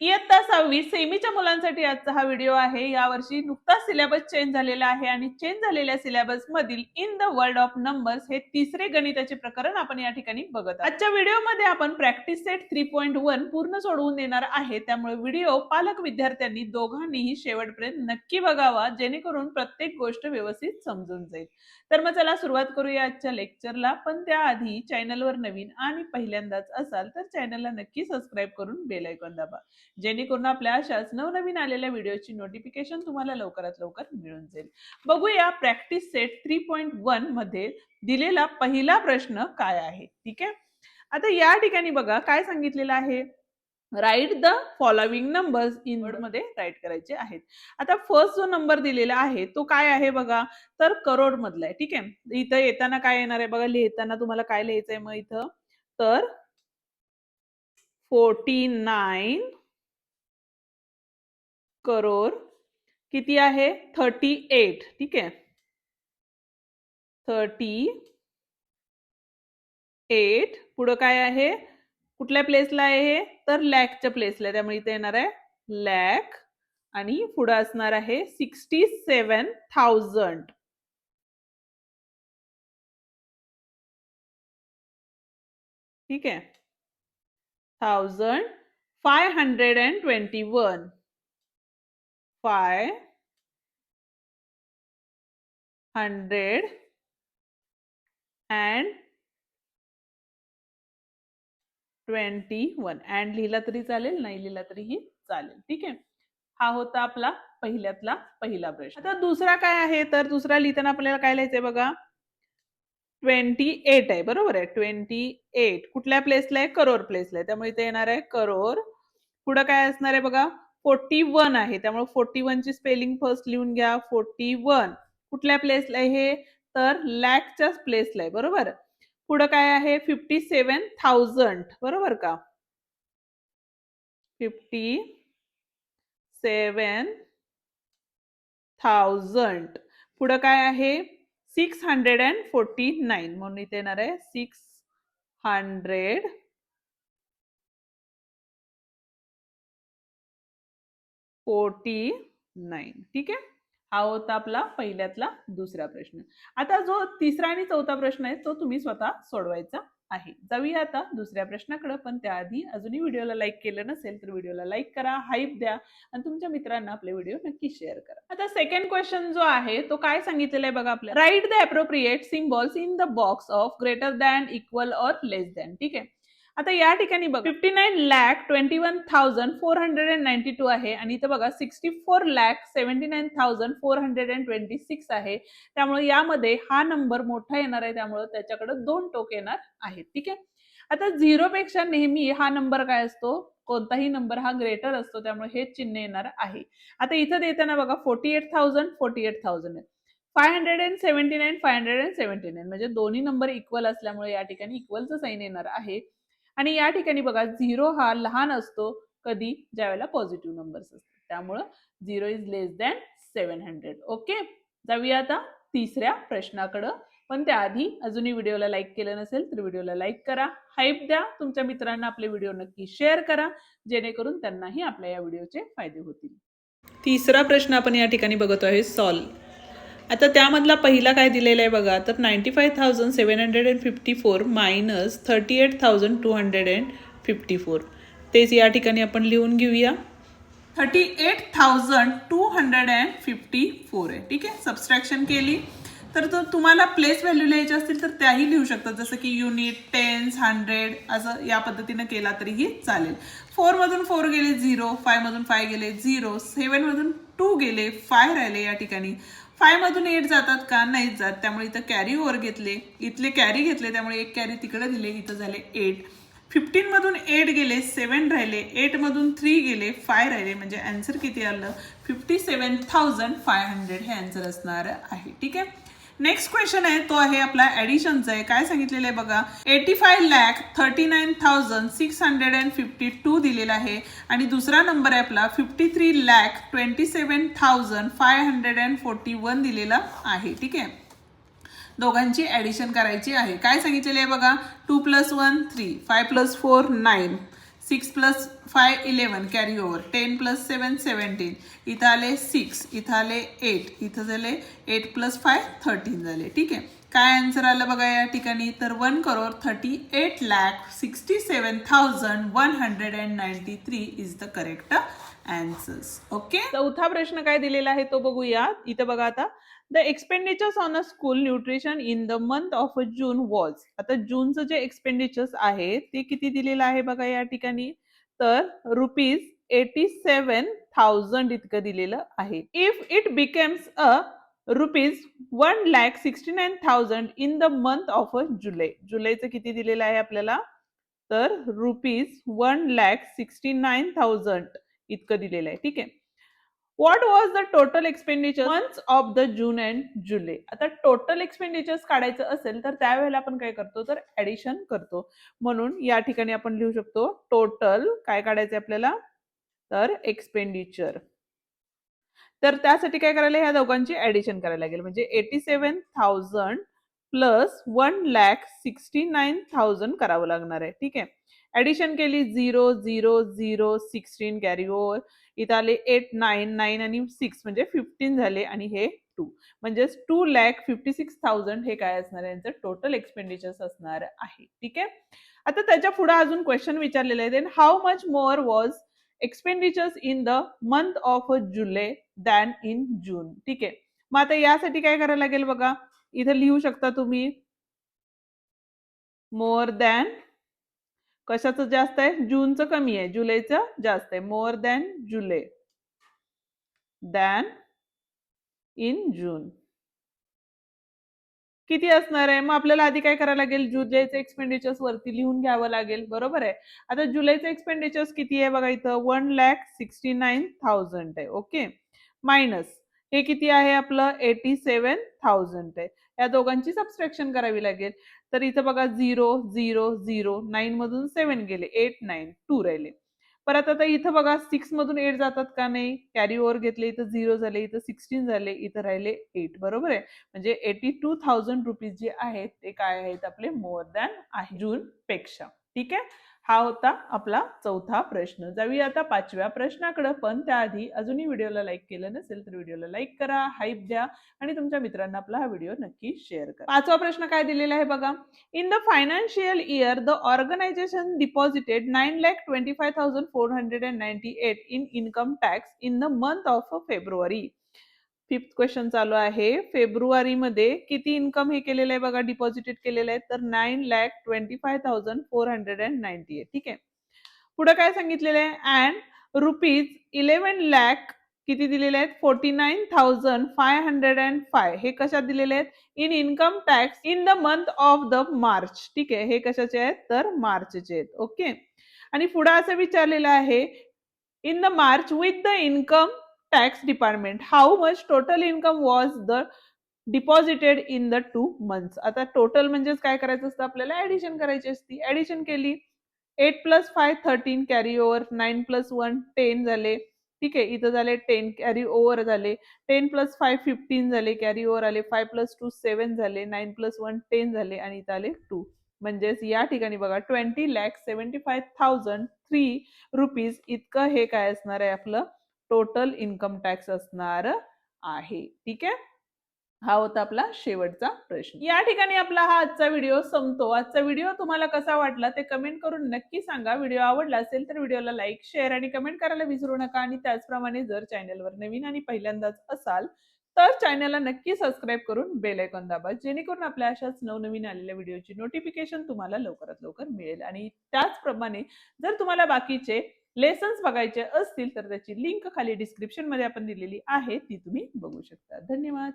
इयत्ता 6वी सेमीच्या मुलांसाठी आजचा हा व्हिडिओ आहे। यावर्षी नुकताच सिलेबस चेंज झालेला आहे आणि चेंज झालेल्या सिलेबस मधील in the world of numbers हे तिसरे गणिताचे प्रकरण आपण या ठिकाणी बघत आहोत। आजच्या व्हिडिओमध्ये आपण प्रॅक्टिस सेट 3.1 पूर्ण सोडवून देणार आहे, त्यामुळे व्हिडिओ पालक विद्यार्थ्यांनी दोघांनीही शेवटपर्यंत नक्की बघावा, जेणेकरून प्रत्येक गोष्ट व्यवस्थित समजून जाईल। तर मग चला सुरुवात करूया आजच्या लेक्चरला। पण त्याआधी चॅनलवर नवीन आणि पहिल्यांदाच असाल तर चॅनलला नक्की सबस्क्राईब करून बेल आयकॉन दाबा, जेणेकरून आपल्या अशाच नवनवीन आलेल्या व्हिडिओची नोटिफिकेशन तुम्हाला लवकरात लवकर मिळून जाईल। बघूया प्रॅक्टिस सेट 3.1 मध्ये दिलेला पहिला प्रश्न काय आहे। ठीक आहे, आता या ठिकाणी बघा काय सांगितलेलं आहे, write the following numbers in word मध्ये राईट करायचे आहेत। आता फर्स्ट जो नंबर दिलेला आहे तो काय आहे बघा, तर करोड मधला आहे। ठीक आहे, इथं येताना काय येणार आहे बघा, लिहिताना तुम्हाला काय लिहायचंय मग इथं, तर 49 करोड किती आहे, 38। ठीक आहे, 38 पुढं काय आहे, कुठल्या प्लेसला आहे, तर लॅखच्या प्लेसला, त्यामुळे इथे येणार आहे लॅख आणि पुढं असणार आहे 67,000। ठीक आहे, 1521 521 अँड लिहिला तरी चालेल, नाही लिहिला तरीही चालेल। ठीक आहे, हा होता आपला पहिल्यातला पहिला प्रश्न। आता दुसरा काय आहे, तर दुसरा लिहिताना आपल्याला काय लिहायचंय बघा, 28 आहे, बरोबर आहे। 28 कुठल्या प्लेसला आहे, करोड प्लेसला आहे, त्यामुळे इथे येणार आहे करोड। पुढे काय असणार आहे बघा, 41 आहे, त्यामुळे 41 ची स्पेलिंग फर्स्ट लिहून घ्या। 41 कुठल्या प्लेसला आहे, तर लॅखच्याच प्लेसला आहे, बरोबर। पुढे काय आहे, 57,000, बरोबर का, 57,000 पुढे काय आहे, 649 म्हणून इथे येणार आहे 649। ठीक आहे, हा होता आपला पहिल्यातला दुसरा प्रश्न। आता जो तिसरा आणि चौथा प्रश्न आहे तो तुम्ही स्वतः सोडवायचा आहे। जाऊया आता दुसऱ्या प्रश्नाकडे, पण त्याआधी अजूनही व्हिडिओला लाईक केलं नसेल तर व्हिडिओला लाईक करा, हाईप द्या आणि तुमच्या मित्रांना आपले व्हिडिओ नक्की शेअर करा। आता सेकंड क्वेश्चन जो आहे तो काय सांगितलेला आहे बघा आपल्याला, write the appropriate symbols in the box of greater than, equal और लेस दॅन। ठीक आहे, आता या ठिकाणी बघा 59,21,492 आहे आणि इथं बघा 64,79,426 आहे, त्यामुळे यामध्ये हा नंबर मोठा येणार आहे, त्यामुळे त्याच्याकडे 2 टोक येणार आहेत। ठीक आहे, आता 0 पेक्षा नेहमी हा नंबर काय असतो, कोणताही नंबर हा ग्रेटर असतो, त्यामुळे हे चिन्ह येणार आहे। आता इथं देताना बघा 48,000 48,000 579 579 म्हणजे दोन्ही नंबर इक्वल असल्यामुळे या ठिकाणी इक्वलचं साइन येणार आहे। आणि या ठिकाणी बघा 0 हा लहान असतो कधी, ज्यावेळेला पॉझिटिव्ह नंबर्स असतात, त्यामुळे 0 इज लेस दॅन 700। ओके, जाऊया आता तिसऱ्या प्रश्नाकडे, पण त्याआधी अजूनही व्हिडिओला लाईक केलं नसेल तर व्हिडिओला लाईक करा, हाईप द्या, तुमच्या मित्रांना आपले व्हिडिओ नक्की शेअर करा, जेणेकरून त्यांनाही आपल्या या व्हिडिओचे फायदे होतील। तिसरा प्रश्न आपण या ठिकाणी बघतो आहे सॉल्व। आता त्यामधला पहिला काय दिलेला आहे बघा, तर 95,754 मायनस 38,254 तेच या ठिकाणी आपण लिहून घेऊया। 38,254 आहे। ठीक आहे, सबस्ट्रॅक्शन केली तर तुम्हाला प्लेस व्हॅल्यू लिहायची असतील तर त्याही लिहू शकतात, जसं की युनिट, टेन्स, 100 असं या पद्धतीने केला तरीही चालेल। 4 मधून 4 गेले 0, 5 मधून 5 गेले 0, 7 मधून 2 गेले 5 राहिले, या ठिकाणी 5 मधून 8 जातात का, नाही जात, त्यामुळे इथं कॅरी ओव्हर घेतले, इथले कॅरी घेतले, त्यामुळे एक कॅरी तिकडे दिले, इथं झाले 8। 15 मधून 8 गेले 7 राहिले, 8 मधून 3 गेले 5 राहिले, म्हणजे आन्सर किती आलं, 57,500 हे आन्सर असणार आहे। ठीक आहे, नेक्स्ट क्वेश्चन आहे तो आहे आपला ऍडिशनचा आहे। काय सांगितलेलं आहे बघा, 85,39,652 दिलेला आहे आणि दुसरा नंबर आहे आपला 53,27,541 दिलेला आहे। ठीक आहे, दोघांची ऍडिशन करायची आहे। काय सांगितलेले आहे बघा, 2 + 1 3, 5 + 4 9, 6 प्लस 5 11 कॅरी ओव्हर, 10 प्लस 7 17, इथं आले 6, इथं आले 8, इथं झाले 8 प्लस 5 13 झाले. ठीक आहे, काय आन्सर आलं बघा या ठिकाणी, तर 1,38,67,193 is the correct answers. Okay, चौथा प्रश्न काय दिलेला आहे तो बघूया. इथं बघा आता, the expenditures on a school nutrition in the month of June was. आता जूनचं जे एक्सपेंडिचर्स आहे ते किती दिलेलं आहे बघा या ठिकाणी, तर ₹87,000 इतकं दिलेलं आहे. If it becomes a ₹1,69,000 in the month of July. जुलैचं किती दिलेलं आहे आपल्याला, तर ₹1,69,000 इतकं दिलेलं आहे. ठीक आहे, what was the total expenditure months of the June and July. आता टोटल एक्सपेंडिचर्स काढायचं असेल तर त्यावेळेला आपण काय करतो, तर ऍडिशन करतो. म्हणून या ठिकाणी आपण लिहू शकतो टोटल काय काढायचं आपल्याला, तर एक्सपेंडिचर. तर त्यासाठी काय करायला, ह्या दोघांची ऍडिशन करायला लागेल. म्हणजे 87,000 प्लस 1,69,000 करावं लागणार आहे. ठीक आहे, ऍडिशन केली, 0 0 0 16 कॅरी ओव्हर, इथं आले 8 9 9 आणि 6 म्हणजे 15 झाले, आणि हे 2 म्हणजे 2,56,000 हे काय असणार आहे, यांचं टोटल एक्सपेंडिचर्स असणार आहे. ठीक आहे, आता त्याच्या पुढे अजून क्वेश्चन विचारलेले आहे, then how much more was expenditures in the month of July than in June. ठीक आहे, मग आता यासाठी काय करायला लागेल बघा, इथं लिहू शकता तुम्ही, मोर दॅन कशाचं जास्त आहे, जूनचं कमी आहे, जुलैचं जास्त आहे. More than July than in June किती असणार आहे, मग आपल्याला आधी काय करायला लागेल, जुलैचे एक्सपेंडिचर्स वरती लिहून घ्यावं लागेल. बरोबर आहे, आता जुलैचे एक्सपेंडिचर्स किती आहे बघा, इथं 1,69,000 आहे. ओके, मायनस हे किती आहे आपलं, 87,000 आहे. या दोघांची सबस्ट्रॅक्शन करावी लागेल. तर इथं बघा 0 0 0, 9 मधून 7 गेले, 8 9 2 राहिले. परत आता इथं बघा 6 मधून 8 जातात का नाही, कॅरी ओव्हर घेतले, इथं 0 झाले, इथं 16 झाले, इथं राहिले 8. बरोबर आहे, म्हणजे 82,000 रुपीज जे आहेत ते काय आहेत आपले, मोर दॅन आहे जून पेक्षा. ठीक आहे, हा होता आपला चौथा प्रश्न. जाऊया आता पाचव्या प्रश्नाकडे, पण त्याआधी अजूनही व्हिडिओला लाईक केलं नसेल तर व्हिडिओला लाईक करा, हाईप द्या, आणि तुमच्या मित्रांना आपला हा व्हिडिओ नक्की शेअर करा. पाचवा प्रश्न काय दिलेला आहे बघा, in the financial year the organization deposited 9,25,498 in income tax in the month of February. Fifth question चालू आहे, फेब्रुवारी मध्ये किती इन्कम हे केलेलं आहे बघा, डिपॉझिटेड केलेलं आहे, तर 9,25,498. ठीक आहे, पुढे काय सांगितलेलं आहे, अँड ₹11,00,000 किती दिलेले आहेत, 49,505 हे कशात दिलेले आहेत, in income tax in the month of the March. ठीक आहे, हे कशाचे आहेत, तर मार्चचे आहेत. ओके, आणि पुढे असं विचारलेलं आहे, in the March with the income tax department how much total income was the deposited in the 2 months. आता टोटल म्हणजेच काय करायचं असतं आपल्याला, ऍडिशन करायची असती. ऍडिशन केली, 8 प्लस 5 13 कॅरी ओव्हर, 9 प्लस 1 10 झाले. ठीक आहे, इथं झाले 10 कॅरी ओव्हर झाले, 10 प्लस 5 15 झाले, कॅरी ओव्हर आले, 5 प्लस 2 7 झाले, 9 प्लस 1 10 झाले, आणि इथं आले 2. म्हणजेच या ठिकाणी बघा 20,75,003 रुपीज इतकं हे काय असणार आहे आपलं टोटल इन्कम टॅक्स असणार आहे. ठीक आहे, हा होता आपला शेवटचा प्रश्न. या ठिकाणी आपला हा आजचा व्हिडिओ संपतो. आजचा व्हिडिओ तुम्हाला कसा वाटला ते कमेंट करून नक्की सांगा. व्हिडिओ आवडला असेल तर व्हिडिओला लाईक, शेअर आणि कमेंट करायला विसरू नका. आणि त्याचप्रमाणे जर चॅनलवर नवीन आणि पहिल्यांदाच असाल तर चॅनलला नक्की सबस्क्राईब करून बेल आयकॉन दाबा, जेणेकरून आपल्या अशाच नवनवीन आलेल्या व्हिडिओची नोटिफिकेशन तुम्हाला लवकरात लवकर मिळेल. आणि त्याचप्रमाणे जर तुम्हाला बाकीचे लेसन्स बघायचे असतील तर त्याची लिंक खाली डिस्क्रिप्शन मध्ये आपण दिलेली आहे, ती तुम्ही बघू शकता. धन्यवाद.